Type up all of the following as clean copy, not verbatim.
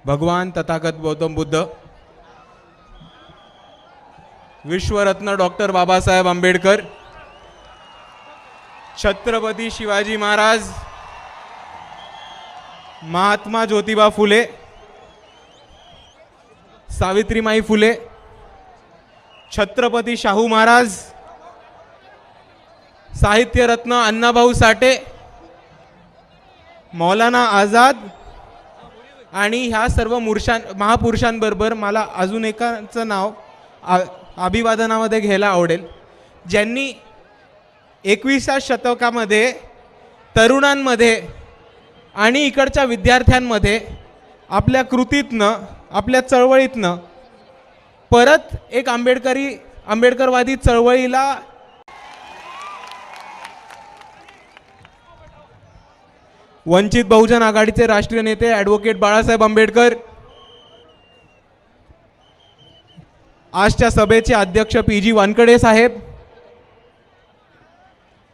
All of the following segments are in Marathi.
भगवान तथागत गौतम बुद्ध, विश्वरत्न डॉक्टर बाबासाहेब आंबेडकर, छत्रपती शिवाजी महाराज, महात्मा ज्योतिबा फुले, सावित्रीमाई फुले, छत्रपती शाहू महाराज, साहित्यरत्न अण्णाभाऊ साठे, मौलाना आझाद आणि ह्या सर्व महापुरुषांबरोबर मला अजून एकाचं नाव अभिवादनामध्ये घ्यायला आवडेल, ज्यांनी 21व्या शतकामध्ये तरुणांमध्ये आणि इकडच्या विद्यार्थ्यांमध्ये आपल्या कृतीतनं, आपल्या चळवळीतनं परत एक आंबेडकरवादी चळवळीला वंचित बहुजन आघाडीचे राष्ट्रीय नेते ॲडव्होकेट बाळासाहेब आंबेडकर, आजच्या सभेचे अध्यक्ष PG वानकडे साहेब,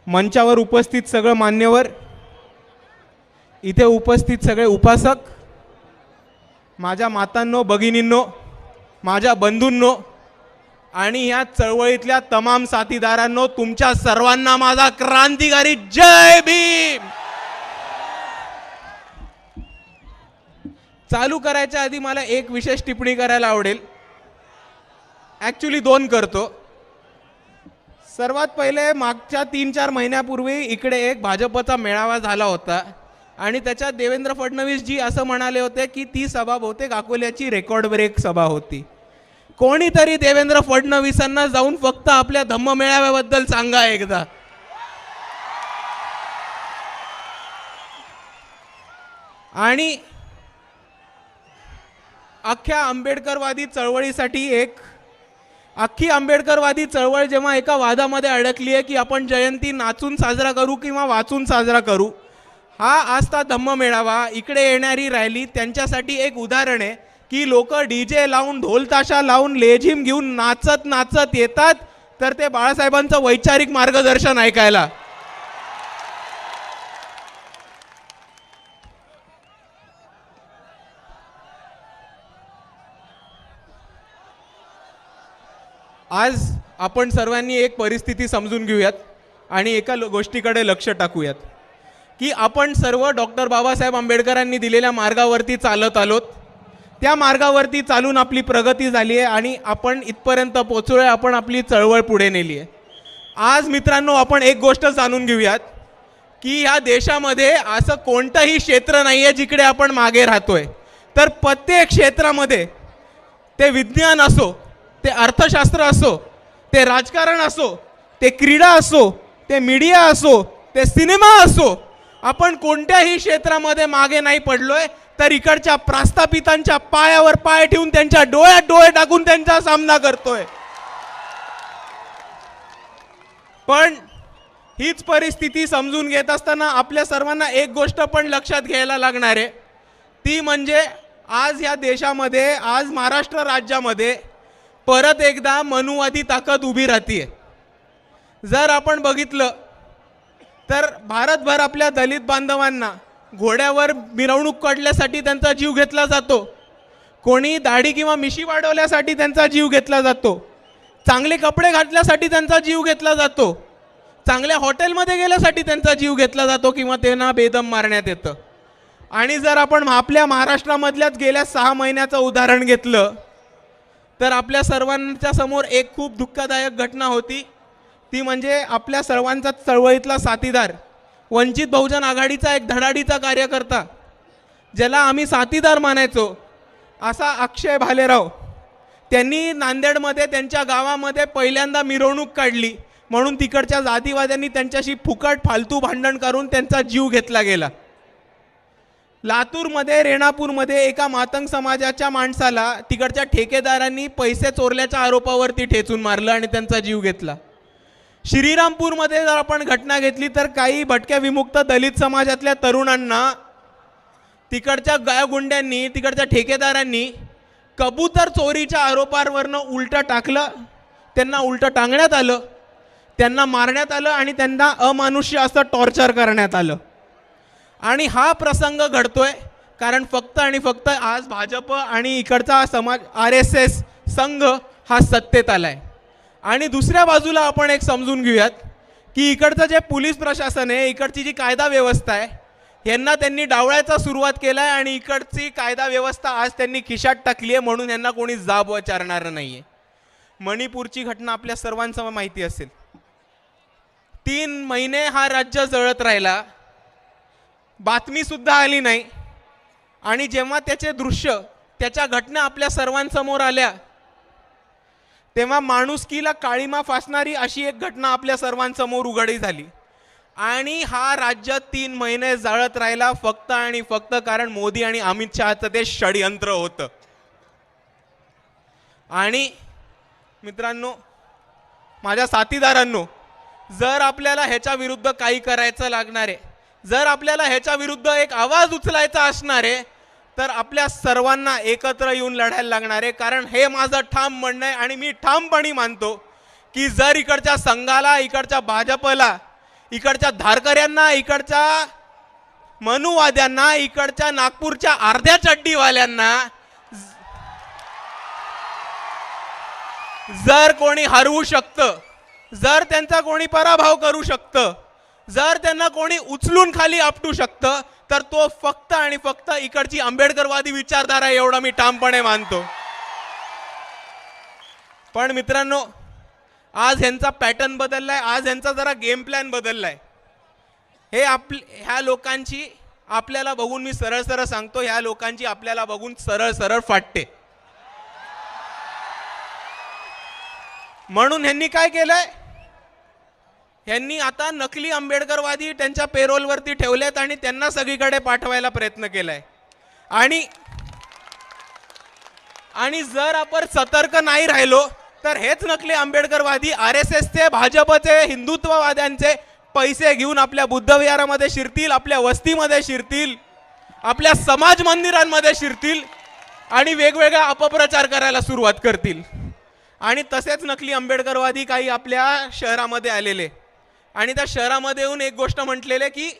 मंचावर उपस्थित सगळे मान्यवर, इथे उपस्थित सगळे उपासक, माझ्या मातांनो, भगिनींनो, माझ्या बंधूंनो आणि ह्या चळवळीतल्या तमाम साथीदारांनो, तुमच्या सर्वांना माझा क्रांतिकारी जय भीम। चालू करायच्या आधी मला एक विशेष टिप्पणी करायला आवडेल, ॲक्च्युली 2 करतो। सर्वात पहिले मागच्या 3-4 महिन्यापूर्वी इकडे एक भाजपचा मेळावा झाला होता आणि त्याच्यात देवेंद्र फडणवीस जी असं म्हणाले होते की ती सभा बहुतेक अकोल्याची रेकॉर्ड ब्रेक सभा होती। कोणीतरी देवेंद्र फडणवीसांना जाऊन फक्त आपल्या धम्म मेळाव्याबद्दल सांगा एकदा। आणि अख्खी आंबेडकरवादी चळवळ जेव्हा एका वादामध्ये अडकली आहे की आपण जयंती नाचून साजरा करू किंवा वाचून साजरा करू, हा आजचा धम्म मेळावा, इकडे येणारी रॅली त्यांच्यासाठी एक उदाहरण आहे की लोक DJ लावून, ढोल ताशा लावून, लेझिम घेऊन नाचत नाचत येतात तर ते बाळासाहेबांचं वैचारिक मार्गदर्शन ऐकायला। आज आपण सर्वांनी एक परिस्थिती समजून घेऊयात आणि एका गोष्टीकडे लक्ष टाकूयात की आपण सर्व डॉक्टर बाबासाहेब आंबेडकरांनी दिलेल्या मार्गावरती चालत आलोत। त्या मार्गावरती चालून आपली प्रगती झाली आहे आणि आपण इथपर्यंत पोहोचलोय, आपण आपली चळवळ पुढे नेली आहे। आज मित्रांनो, आपण एक गोष्ट जाणून घेऊयात की ह्या देशामध्ये असं कोणतंही क्षेत्र नाही आहे जिकडे आपण मागे राहतोय, तर प्रत्येक क्षेत्रामध्ये, ते विज्ञान असो, ते अर्थशास्त्र असो, ते राजकारण असो, ते क्रीडा असो, ते मीडिया असो, ते सिनेमा असो, आपण कोणत्याही क्षेत्रामध्ये मागे नाही पडलोय, तर इकडच्या प्रस्थापितांच्या पायावर पाय ठेवून, त्यांच्या डोळ्यात डोळे टाकून त्यांचा सामना करतोय। पण हीच परिस्थिती समजून घेत असताना आपल्या सर्वांना एक गोष्ट पण लक्षात घ्यायला लागणार आहे, ती म्हणजे आज या देशामध्ये, आज महाराष्ट्र राज्यामध्ये परत एकदा मनुवादी ताकद उभी राहतीये। जर आपण बघितलं तर भारतभर आपल्या दलित बांधवांना घोड्यावर मिरवणूक काढण्यासाठी त्यांचा जीव घेतला जातो, कोणी दाढी किंवा मिशी वाढवण्यासाठी त्यांचा जीव घेतला जातो, चांगले कपडे घातल्यासाठी त्यांचा जीव घेतला जातो, चांगल्या हॉटेलमध्ये गेल्यासाठी त्यांचा जीव घेतला जातो किंवा त्यांना बेदम मारण्यात येतं। आणि जर आपण आपल्या महाराष्ट्रामधल्याच गेल्या 6 महिन्याचं उदाहरण घेतलं तर आपल्या सर्वांच्या समोर एक खूप दुःखदायक घटना होती, ती म्हणजे आपल्या सर्वांचा चळवळीतला साथीदार, वंचित बहुजन आघाडीचा एक धडाडीचा कार्यकर्ता, ज्याला आम्ही साथीदार मानायचो, असा अक्षय भालेराव, त्यांनी नांदेडमध्ये त्यांच्या गावामध्ये पहिल्यांदा मिरवणूक काढली म्हणून तिकडच्या जातीवाद्यांनी त्यांच्याशी फुकट फालतू भांडण करून त्यांचा जीव घेतला गेला। लातूरमध्ये, रेणापूरमध्ये एका मातंग समाजाच्या माणसाला तिकडच्या ठेकेदारांनी पैसे चोरल्याच्या आरोपावरती ठेचून मारलं आणि त्यांचा जीव घेतला। श्रीरामपूरमध्ये जर आपण घटना घेतली तर काही भटक्या विमुक्त दलित समाजातल्या तरुणांना तिकडच्या गायगुंड्यांनी, तिकडच्या ठेकेदारांनी कबूतर चोरीच्या आरोपांवरनं उलटं टाकलं, त्यांना उलटं टांगण्यात आलं, त्यांना मारण्यात आलं आणि त्यांना अमानुष्य असं टॉर्चर करण्यात आलं। आणि हा प्रसंग घडतोय कारण फक्त आणि फक्त आज भाजप आणि इकडचा समाज RSS संघ हा सत्तेत आलाय. आणि दुसऱ्या बाजूला आपण एक समजून घेऊयात की इकडचं जे पोलीस प्रशासन आहे, इकडची जी कायदा व्यवस्था आहे, यांना त्यांनी डावळायचा सुरुवात केलाय आणि इकडची कायदा व्यवस्था आज त्यांनी खिशात टाकली आहे, म्हणून यांना कोणी जाब विचारणार नाहीये. मणिपूरची घटना आपल्या सर्वांना माहिती असेल. 3 महिने हा राज्य जळत राहिला, बातमी सुद्धा आली नाही. आणि जेव्हा त्याचे दृश्य, त्याच्या घटना आपल्या सर्वांसमोर आल्या, तेव्हा माणुसकीला काळीमा फासणारी अशी एक घटना आपल्या सर्वांसमोर उघडी झाली. आणि हा राज्य 3 महिने जाळत राहिला फक्त आणि फक्त कारण मोदी आणि अमित शहाचं ते षडयंत्र होतं. आणि मित्रांनो, माझ्या साथीदारांनो, जर आपल्याला ह्याच्या विरुद्ध काही करायचं लागणार आहे, जर आपल्याला ह्याच्या विरुद्ध एक आवाज उचलायचा असणार आहे, तर आपल्या सर्वांना एकत्र येऊन लढायला लागणार आहे. कारण हे माझं ठाम म्हणणं आहे आणि मी ठामपणे मानतो की जर इकडच्या संघाला, इकडच्या भाजपला, इकडच्या धारकऱ्यांना, इकडच्या मनुवाद्यांना, इकडच्या नागपूरच्या अर्ध्या चड्डीवाल्यांना जर कोणी हरवू शकतं, जर त्यांचा कोणी पराभव करू शकतं, जर त्यांना कोणी उचलून खाली आपटू शकतं, तर तो फक्त आणि फक्त इकडची आंबेडकरवादी विचारधारा, एवढा मी ठामपणे मानतो. पण मित्रांनो, आज ह्यांचा पॅटर्न बदललाय, आज ह्यांचा जरा गेम प्लॅन बदललाय. ह्या लोकांची आपल्याला बघून, मी सरळ सरळ सांगतो, ह्या लोकांची आपल्याला बघून सरळ सरळ फाटते. म्हणून ह्यांनी काय केलंय, ह्यांनी आता नकली आंबेडकरवादी त्यांच्या पेरोलवरती ठेवलेत आणि त्यांना सगळीकडे पाठवायला प्रयत्न केलाय. आणि जर आपण सतर्क नाही राहिलो तर हेच नकली आंबेडकरवादी RSSचे, भाजपचे, हिंदुत्ववाद्यांचे पैसे घेऊन आपल्या बुद्धविहारामध्ये शिरतील, आपल्या वस्तीमध्ये शिरतील, आपल्या समाज मंदिरांमध्ये शिरतील आणि वेगवेगळा अपप्रचार करायला सुरुवात करतील. आणि तसेच नकली आंबेडकरवादी काही आपल्या शहरामध्ये आलेले आणि त्या शहरामध्ये येऊन एक गोष्ट म्हटलेले की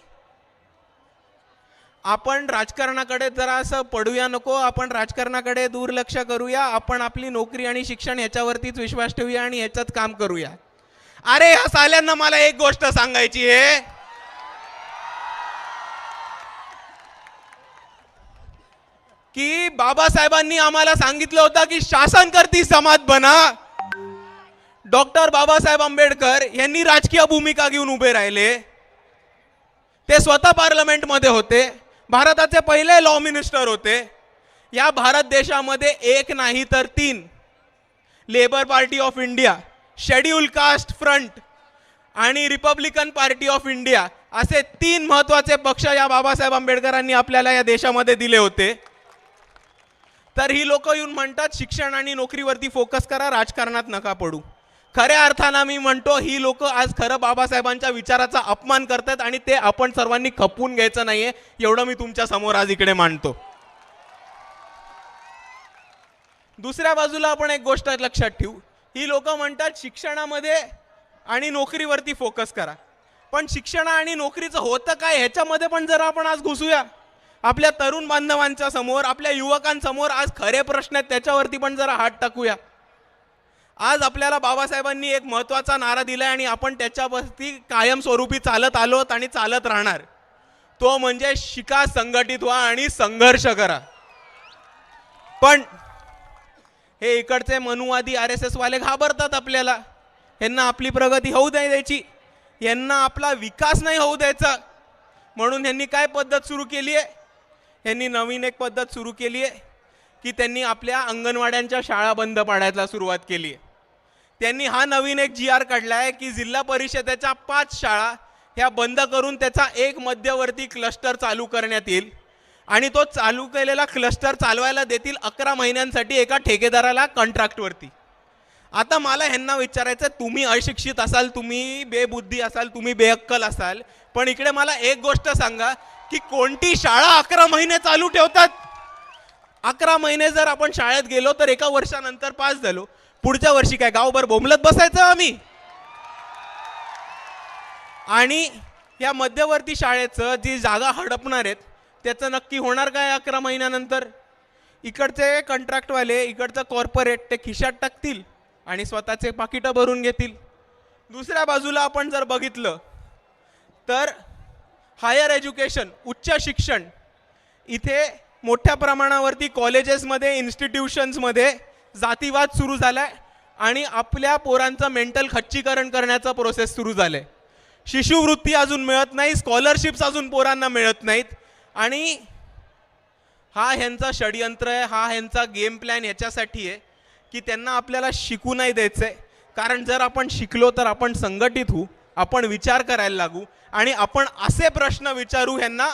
आपण राजकारणाकडे जरा असं पडूया नको, आपण राजकारणाकडे दुर्लक्ष करूया, आपण आपली नोकरी आणि शिक्षण ह्याच्यावरतीच विश्वास ठेवूया आणि ह्याचंच काम करूया. अरे ह्या साल्यांना मला एक गोष्ट सांगायची आहे की बाबासाहेबांनी आम्हाला सांगितलं होतं की शासन करती समाज बना. डॉक्टर बाबासाहेब आंबेडकर यांनी राजकीय भूमिका घेऊन उभे राहिले. ते स्वतः पार्लमेंटमध्ये होते, भारताचे पहिले लॉ मिनिस्टर होते. या भारत देशामध्ये एक नाही तर 3 Labour Party of India, Schedule Caste Front आणि रिपब्लिकन पार्टी ऑफ इंडिया असे 3 महत्त्वाचे पक्ष या बाबासाहेब आंबेडकरांनी आपल्याला या देशामध्ये दिले होते. तर ही लोक येऊन म्हणतात शिक्षण आणि नोकरीवरती फोकस करा, राजकारणात नका पडू. खऱ्या अर्थानं मी म्हणतो ही लोक आज खरं बाबासाहेबांच्या विचाराचा अपमान करतात आणि ते आपण सर्वांनी खपवून घ्यायचं नाहीये, एवढं मी तुमच्या समोर आज इकडे मांडतो. दुसऱ्या बाजूला आपण एक गोष्ट लक्षात ठेवू, ही लोक म्हणतात शिक्षणामध्ये आणि नोकरीवरती फोकस करा. पण शिक्षण आणि नोकरीचं होतं काय ह्याच्यामध्ये पण जरा आपण आज घुसूया. आपल्या तरुण बांधवांच्या समोर, आपल्या युवकांसमोर आज खरे प्रश्न आहेत, त्याच्यावरती पण जरा हात टाकूया. आज आपल्याला बाबासाहेबांनी एक महत्त्वाचा नारा दिलाय आणि आपण त्याच्यावरती कायमस्वरूपी चालत आलोत आणि चालत राहणार. तो म्हणजे शिका, संघटित व्हा आणि संघर्ष करा. पण हे इकडचे मनुवादी RSS वाले घाबरतात आपल्याला. यांना आपली प्रगती होऊ नाही द्यायची, यांना आपला विकास नाही होऊ द्यायचा. म्हणून यांनी काय पद्धत सुरू केली आहे, यांनी नवीन एक पद्धत सुरू केली आहे की त्यांनी आपल्या अंगणवाड्यांच्या शाळा बंद पाडायला सुरुवात केली आहे. त्यांनी हा नवीन एक GR काढला आहे की जिल्हा परिषदेच्या 5 शाळा ह्या बंद करून त्याचा एक मध्यवर्ती क्लस्टर चालू करण्यात येईल आणि तो चालू केलेला क्लस्टर चालवायला देतील 11 महिन्यांसाठी एका ठेकेदाराला कॉन्ट्रॅक्टवरती. आता मला ह्यांना विचारायचं, तुम्ही अशिक्षित असाल, तुम्ही बेबुद्धी असाल, तुम्ही बेअक्कल असाल, पण इकडे मला एक गोष्ट सांगा की कोणती शाळा 11 महिने चालू ठेवतात? 11 महिने जर आपण शाळेत गेलो तर एका वर्षानंतर पास झालो, पुढच्या वर्षी काय गावभर बोंबलत बसायचं आम्ही? आणि या मध्यवर्ती शाळेचं जी जागा हडपणार आहेत त्याचं नक्की होणार काय 11 महिन्यानंतर? इकडचे कॉन्ट्रॅक्टवाले, इकडचं कॉर्पोरेट ते खिशात टाकतील आणि स्वतःचे पाकिटं भरून घेतील. दुसऱ्या बाजूला आपण जर बघितलं तर हायर एज्युकेशन, उच्च शिक्षण, इथे मोठ्या प्रमाणावरती कॉलेजेसमध्ये, इन्स्टिट्यूशन्समध्ये जातीवाद सुरू झाला आहे आणि आपल्या पोरांचं मेंटल खच्चीकरण करण्याचा प्रोसेस सुरू झालं आहे. शिष्यवृत्ती अजून मिळत नाही, स्कॉलरशिप्स अजून पोरांना मिळत नाहीत आणि हा ह्यांचा षडयंत्र आहे, हा ह्यांचा गेम प्लॅन याच्यासाठी आहे की त्यांना आपल्याला शिकू नाही द्यायचं आहे. कारण जर आपण शिकलो तर आपण संघटित होऊ, आपण विचार करायला लागू आणि आपण असे प्रश्न विचारू ह्यांना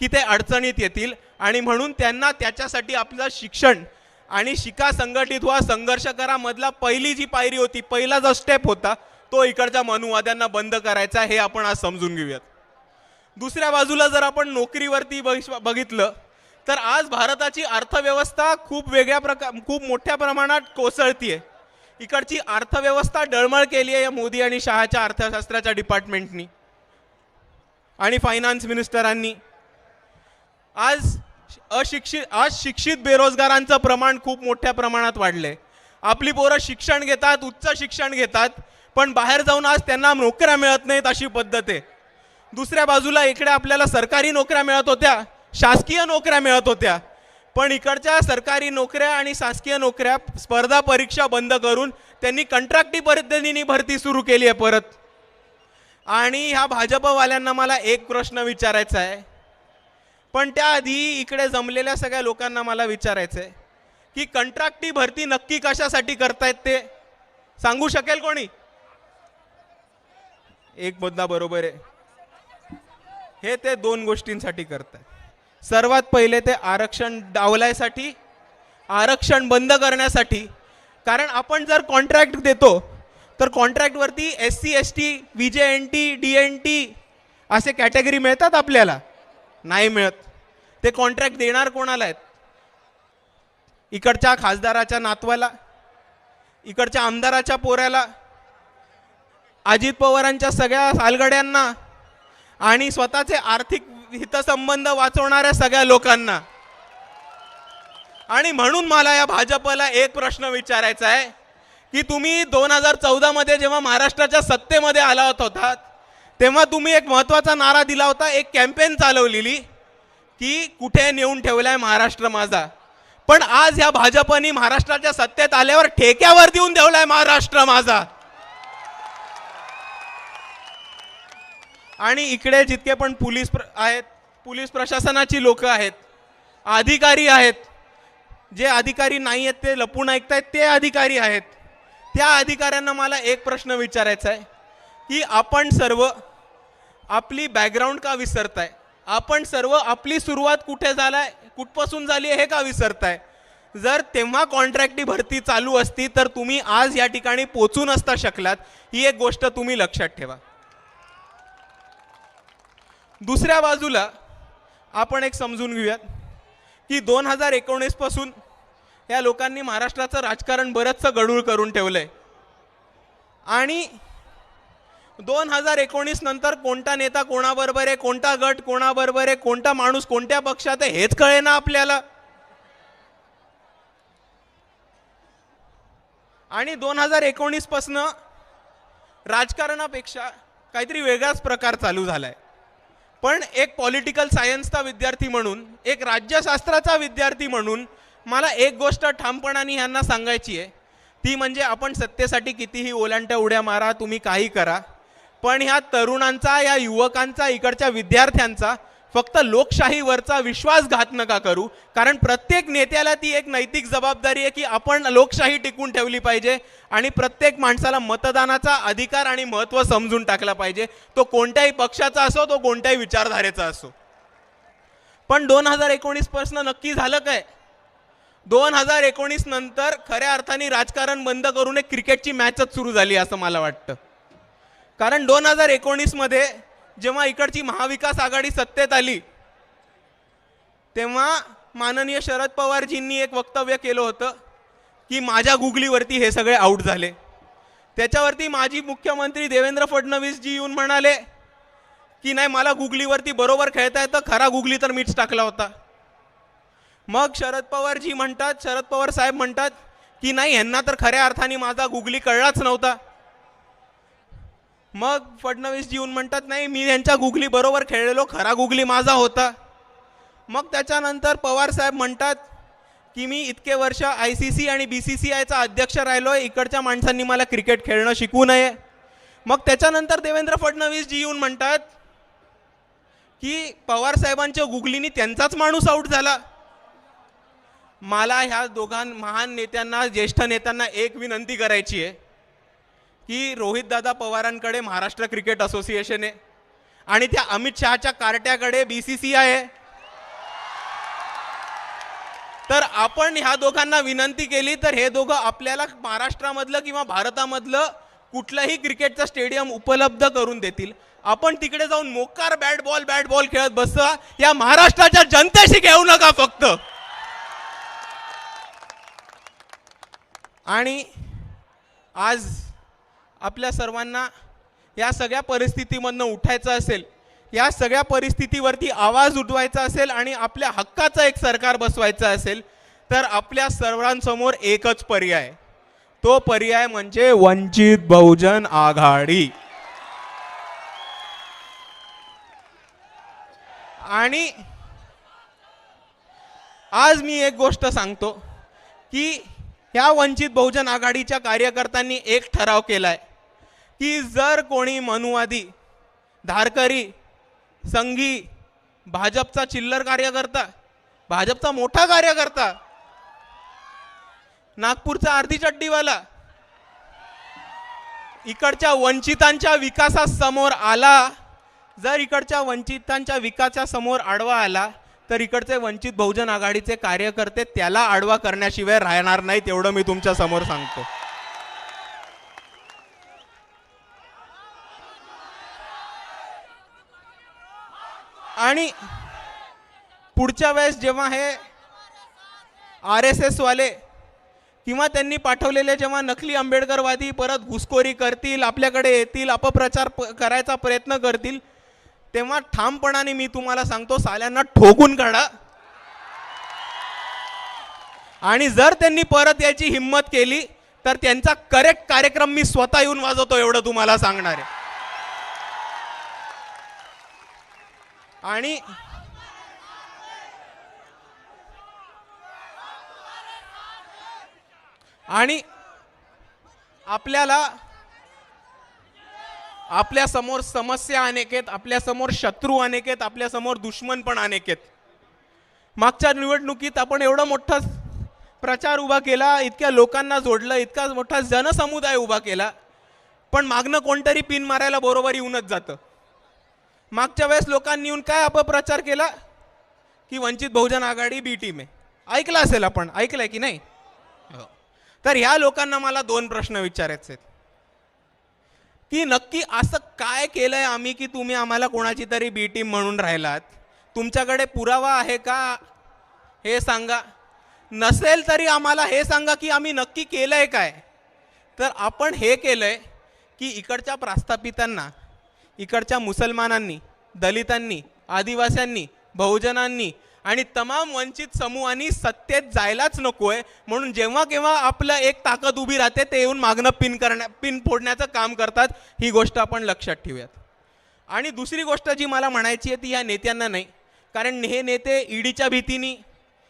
की ते अडचणीत येतील. आणि म्हणून त्यांना त्याच्यासाठी आपलं शिक्षण आणि शिका, संघटित व्हा, संघर्ष करा मधला पहिली जी पायरी होती, पहिला जो स्टेप होता तो इकडच्या मनुवाद्यांना बंद करायचा, हे आपण आज समजून घेऊयात. दुसऱ्या बाजूला जर आपण नोकरीवरती बघितलं तर आज भारताची अर्थव्यवस्था खूप मोठ्या प्रमाणात कोसळतीये. इकडची अर्थव्यवस्था डळमळ केली आहे या मोदी आणि शहाच्या अर्थशास्त्राच्या डिपार्टमेंटनी आणि फायनान्स मिनिस्टरांनी. आज शिक्षित बेरोजगारांचं प्रमाण खूप मोठ्या प्रमाणात वाढलंय. आपली पोरं शिक्षण घेतात, उच्च शिक्षण घेतात, पण बाहेर जाऊन आज त्यांना नोकऱ्या मिळत नाहीत, अशी पद्धत आहे. दुसऱ्या बाजूला इकडे आपल्याला सरकारी नोकऱ्या मिळत होत्या, शासकीय नोकऱ्या मिळत होत्या, पण इकडच्या सरकारी नोकऱ्या आणि शासकीय नोकऱ्या स्पर्धा परीक्षा बंद करून त्यांनी कंत्राटी पद्धतीने भरती सुरू केली आहे परत. आणि ह्या भाजपवाल्यांना मला एक प्रश्न विचारायचा आहे, पण त्याआधी इकडे जमलेल्या सगळ्या लोकांना मला विचारायचं आहे की कंत्राटी भरती नक्की कशासाठी करतायत ते सांगू शकेल कोणी? एक मुद्दा बरोबर आहे, हे ते दोन गोष्टींसाठी करतात. सर्वात पहिले ते आरक्षण डावलायसाठी, आरक्षण बंद करण्यासाठी. कारण आपण जर कॉन्ट्रॅक्ट देतो तर कॉन्ट्रॅक्टवरती SC ST VJNT DNT असे कॅटेगरी मिळतात आपल्याला? नाही मिळत. ते कॉन्ट्रॅक्ट देणार कोणाला आहेत? इकडच्या खासदाराच्या नातवाला, इकडच्या आमदाराच्या पोऱ्याला, अजित पवारांच्या सगळ्या सालगड्यांना आणि स्वतःचे आर्थिक हितसंबंध वाचवणाऱ्या सगळ्या लोकांना. आणि म्हणून मला या भाजपला एक प्रश्न विचारायचा आहे की तुम्ही 2014 मध्ये जेव्हा महाराष्ट्राच्या सत्तेमध्ये आला होता तेव्हा तुम्ही एक महत्त्वाचा नारा दिला होता, एक कॅम्पेन चालवलेली की कुठे नेऊन ठेवलाय महाराष्ट्र माझा. पण आज ह्या भाजपनी महाराष्ट्राच्या सत्तेत आल्यावर ठेक्यावर देऊन ठेवलाय महाराष्ट्र माझा. आणि इकडे जितके पण पोलीस आहेत, पोलीस प्रशासनाची लोक आहेत, अधिकारी आहेत, जे अधिकारी नाही आहेत ते लपून ऐकतायत ते अधिकारी आहेत, त्या अधिकाऱ्यांना मला एक प्रश्न विचारायचा आहे की आपण सर्व आपली बॅकग्राऊंड का विसरताय? आपण सर्व आपली सुरुवात कुठे झालाय, कुठपासून झाली हे का विसरताय? जर तेव्हा कॉन्ट्रॅक्टी भरती चालू असती तर तुम्ही आज या ठिकाणी पोहोचू नसता शकलात, ही एक गोष्ट तुम्ही लक्षात ठेवा. दुसऱ्या बाजूला आपण एक समजून घेऊयात की 2019 पासून या लोकांनी महाराष्ट्राचं राजकारण बरंचसं गढूळ करून ठेवलंय. आणि 2019 नंतर कोणता नेता कोणाबरोबर आहे, कोणता गट कोणाबरोबर आहे, कोणता माणूस कोणत्या पक्षात आहे हेच कळेना आपल्याला. आणि 2019 पासून राजकारणापेक्षा काहीतरी वेगळाच प्रकार चालू झालाय. पण एक पॉलिटिकल सायन्सचा विद्यार्थी म्हणून, एक राज्यशास्त्राचा विद्यार्थी म्हणून मला एक गोष्ट ठामपणाने ह्यांना सांगायची आहे, ती म्हणजे आपण सत्तेसाठी कितीही ओलांट्या उड्या मारा, तुम्ही काही करा, पण ह्या तरुणांचा, या युवकांचा, इकडच्या विद्यार्थ्यांचा फक्त लोकशाहीवरचा विश्वासघात नका करू. कारण प्रत्येक नेत्याला ती एक नैतिक जबाबदारी आहे की आपण लोकशाही टिकवून ठेवली पाहिजे आणि प्रत्येक माणसाला मतदानाचा अधिकार आणि महत्त्व समजून टाकला पाहिजे, तो कोणत्याही पक्षाचा असो, तो कोणत्याही विचारधारेचा असो. पण 2019 पासून नक्की झालं काय? 2019 नंतर खऱ्या अर्थाने राजकारण बंद करून एक क्रिकेटची मॅचच सुरू झाली असं मला वाटतं. कारण 2019 मध्ये जेव्हा इकडची महाविकास आघाडी सत्तेत आली तेव्हा माननीय शरद पवारजींनी एक वक्तव्य केलं होतं की माझ्या गुगलीवरती हे सगळे आउट झाले. त्याच्यावरती माजी मुख्यमंत्री देवेंद्र फडणवीस जी येऊन म्हणाले की नाही मला गुगलीवरती बरोबर खेळता येतं, खरा गुगली तर मीच टाकला होता. मग शरद पवारजी म्हणतात, शरद पवार साहेब म्हणतात की नाही यांना तर खऱ्या अर्थाने माझा गुगली कळलाच नव्हता. मग फडणवीसजी येऊन म्हणतात नाही मी यांच्या गुगली बरोबर खेळलेलो, खरा गुगली माझा होता. मग त्याच्यानंतर पवार साहेब म्हणतात की मी इतके वर्ष ICC आणि BCCIचा अध्यक्ष राहिलोय, इकडच्या माणसांनी मला क्रिकेट खेळणं शिकवू नये. मग त्याच्यानंतर देवेंद्र फडणवीसजी येऊन म्हणतात की पवार साहेबांच्या गुगलीनी त्यांचाच माणूस आऊट झाला. मला ह्या दोघां महान नेत्यांना, ज्येष्ठ नेत्यांना एक विनंती करायची आहे की रोहितदादा पवारांकडे महाराष्ट्र क्रिकेट असोसिएशन आहे आणि त्या अमित शहाच्या कार्ट्याकडे BCCI आहे. तर आपण ह्या दोघांना विनंती केली तर हे दोघं आपल्याला महाराष्ट्रामधलं किंवा भारतामधलं कुठलंही क्रिकेटचं स्टेडियम उपलब्ध करून देतील. आपण तिकडे जाऊन मोकार बॅट बॉल खेळत बसा, या महाराष्ट्राच्या जनतेशी घेऊ नका फक्त. आणि आज आपल्या सर्वांना या सगळ्या परिस्थितीमधनं उठायचं असेल, या सगळ्या परिस्थितीवरती आवाज उठवायचा असेल आणि आपल्या हक्काचं एक सरकार बसवायचं असेल तर आपल्या सर्वांसमोर एकच पर्याय, तो पर्याय म्हणजे वंचित बहुजन आघाडी. आणि आज मी एक गोष्ट सांगतो की ह्या वंचित बहुजन आघाडीच्या कार्यकर्त्यांनी एक ठराव केलाय की जर कोणी मनुवादी, धारकरी, संघी, भाजपचा चिल्लर कार्यकर्ता, भाजपचा मोठा कार्यकर्ता, नागपूरचा अर्धी चड्डीवाला इकडच्या वंचितांच्या विकासासमोर आला, जर इकडच्या वंचितांच्या विकासासमोर आडवा आला तर इकडचे वंचित बहुजन आघाडीचे कार्यकर्ते त्याला आडवा करण्याशिवाय राहणार नाहीत, एवढं मी तुमच्या समोर सांगतो. आणि पुढच्या वेळेस जेव्हा हे RSS वाले किंवा त्यांनी पाठवलेले जेव्हा नकली आंबेडकरवादी परत घुसखोरी करतील, आपल्याकडे येतील, अपप्रचार करायचा प्रयत्न करतील, तेव्हा ठामपणाने मी तुम्हाला सांगतो साल्यांना ठोकून काढा. आणि जर त्यांनी परत याची हिम्मत केली तर त्यांचा करेक्ट कार्यक्रम मी स्वतः येऊन वाजवतो, एवढं तुम्हाला सांगणार आहे. आणि आणि आपल्याला आपल्या समोर समस्या अनेक आहेत, आपल्या समोर शत्रू अनेक आहेत, आपल्या समोर दुश्मन पण अनेक आहेत. मागच्या निवडणुकीत आपण एवढा मोठा प्रचार उभा केला, इतक्या लोकांना जोडलं, इतका मोठा जनसमुदाय उभा केला, पण मागणं कोणतरी पिन मारायला बरोबर येऊनच जातं. मागच्या वेळेस लोकांनी येऊन काय अपप्रचार केला की वंचित बहुजन आघाडी बी टीम आहे. ऐकलं असेल, आपण ऐकलंय की नाही? तर ह्या लोकांना मला दोन प्रश्न विचारायचे आहेत की नक्की असं काय केलंय आम्ही की तुम्ही आम्हाला कोणाची तरी बी टीम म्हणून राहिलात? तुमच्याकडे पुरावा आहे का हे सांगा. नसेल तरी आम्हाला हे सांगा की आम्ही नक्की केलंय काय. तर आपण हे केलंय की इकडच्या प्रस्थापितांना, इकडच्या मुसलमानांनी, दलितांनी, आदिवासींनी, बहुजनांनी आणि तमाम वंचित समूहांनी सत्तेत जायलाच नकोय, म्हणून जेव्हा केव्हा आपलं एक ताकद उभी राहते ते येऊन मागणं पिन फोडण्याचं काम करतात. ही गोष्ट आपण लक्षात ठेवूयात. आणि दुसरी गोष्ट जी मला म्हणायची आहे ती ह्या नेत्यांना नाही, कारण हे नेते ईडीच्या भीतीने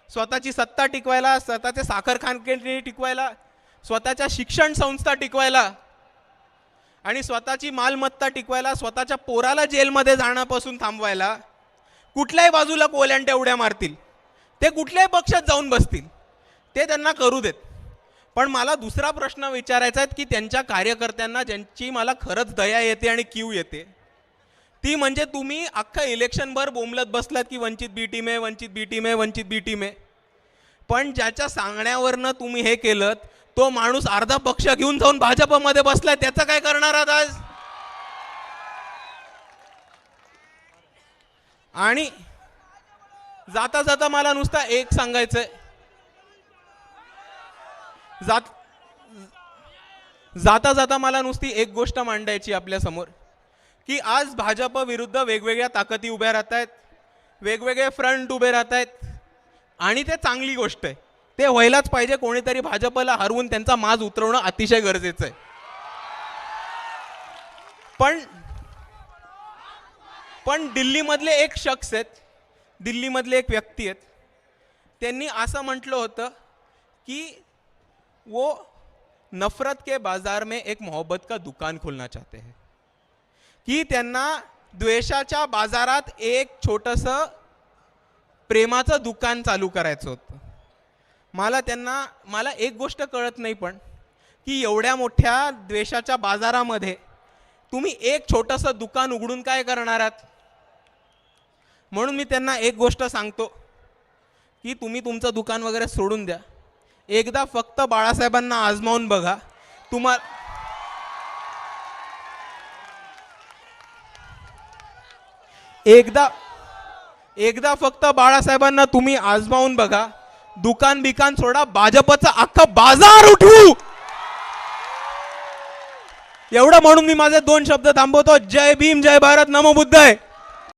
स्वतःची सत्ता टिकवायला, स्वतःचे साखर कारखाने टिकवायला, स्वतःच्या शिक्षण संस्था टिकवायला आणि स्वतःची मालमत्ता टिकवायला, स्वतःच्या पोराला जेलमध्ये जाण्यापासून थांबवायला कुठल्याही बाजूला कोल्यांट्या उड्या मारतील. ते कुठल्याही पक्षात जाऊन बसतील, ते त्यांना करू देत. पण मला दुसरा प्रश्न विचारायचा आहे की त्यांच्या कार्यकर्त्यांना ज्यांची मला खरंच दया येते आणि कीव येते ती म्हणजे तुम्ही अख्खा इलेक्शनभर बोंबलत बसलात की वंचित बी टीम आहे, वंचित बी टीम आहे, वंचित बी टीम आहे. पण ज्याच्या सांगण्यावरनं तुम्ही हे केलं तो माणूस अर्धा पक्ष घेऊन जाऊन भाजपमध्ये बसलाय, त्याचं काय करणार आहात आज? आणि जाता जाता मला नुसता एक सांगायचंय, जाता जाता मला नुसती एक गोष्ट मांडायची आपल्या समोर की आज भाजप विरुद्ध वेगवेगळ्या ताकदी उभ्या राहत आहेत, वेगवेगळे फ्रंट उभे राहत आहेत, आणि ते चांगली गोष्ट आहे, ते व्हायलाच पाहिजे. कोणीतरी भाजपला हरवून त्यांचा माज उतरवणं अतिशय गरजेचं आहे. पण दिल्लीमधले एक शख्स आहेत, दिल्लीमधले एक व्यक्ती आहेत, त्यांनी असं म्हटलं होतं की वो नफरत के बाजार में एक मोहब्बत का दुकान खोलना चाहते हैं, की त्यांना द्वेषाच्या बाजारात एक छोटंसं प्रेमाचं दुकान चालू करायचं होतं. मला एक गोष्ट कळत नाही पण की एवढ्या मोठ्या द्वेषाच्या बाजारामध्ये तुम्ही एक छोटंसं दुकान उघडून काय करणार आहात. म्हणून मी त्यांना एक गोष्ट सांगतो की तुम्ही तुमचं दुकान वगैरे सोडून द्या, एकदा फक्त बाळासाहेबांना आजमावून बघा. एकदा फक्त बाळासाहेबांना तुम्ही आजमावून बघा, दुकान बिकान सोडा, भाजपचा अख्खा बाजार उठवू. एवढं म्हणून मी माझे 2 शब्द थांबवतो. जय भीम, जय भारत, नमो बुद्धाय.